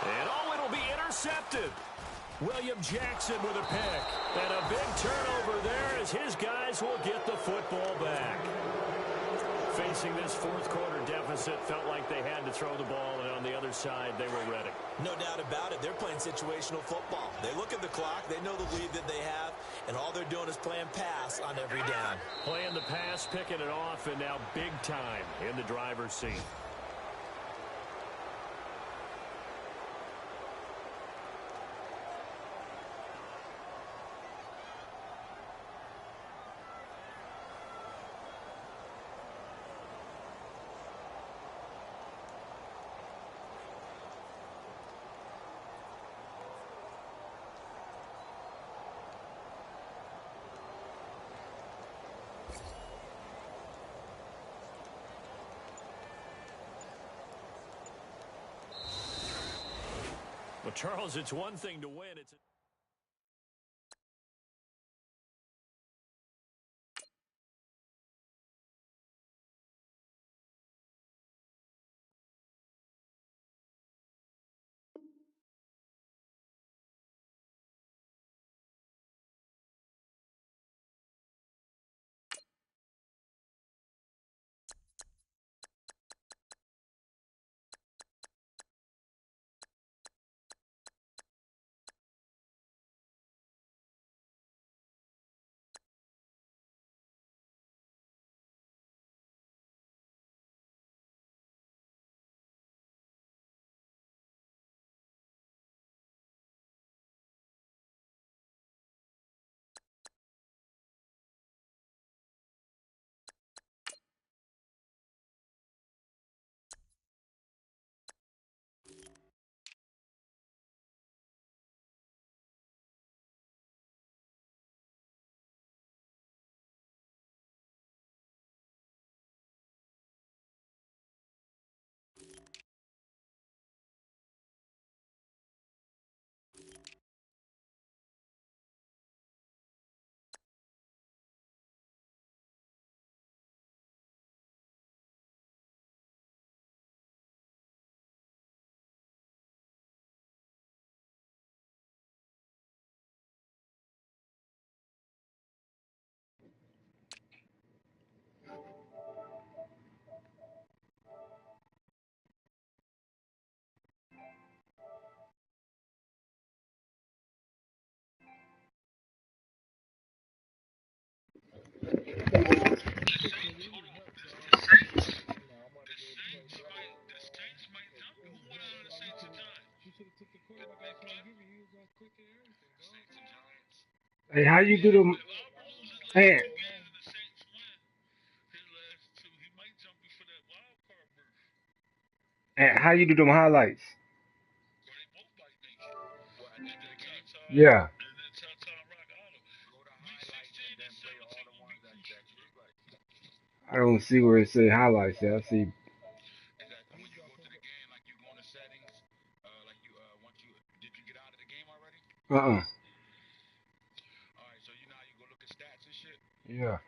And it'll be intercepted. William Jackson with a pick. And a big turnover there as his guys will get the football back. Facing this fourth quarter deficit, felt like they had to throw the ball, and on the other side, they were ready. No doubt about it. They're playing situational football. They look at the clock. They know the lead that they have, and all they're doing is playing pass on every down. Playing the pass, picking it off, and now big time in the driver's seat. Well, Charles, it's one thing to win. It's Hey, how you do them? Hey, hey, how you do them highlights? Yeah, I don't see where it say highlights. I see. Uh-uh. Yeah.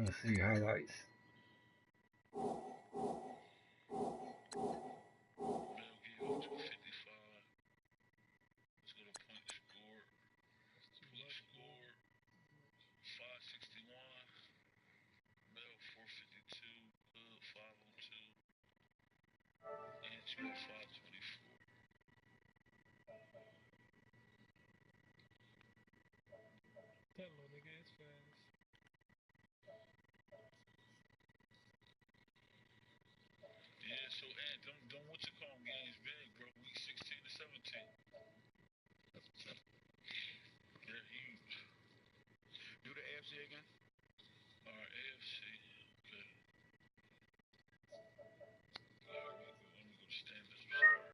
Let's see highlights. Bell gave up 255. Let's go to point score. Point score 561. Bell 452. Hood 502. And you at 524. That little nigga is fast. Yeah, so and them what you call games big, bro. Week 16 to 17.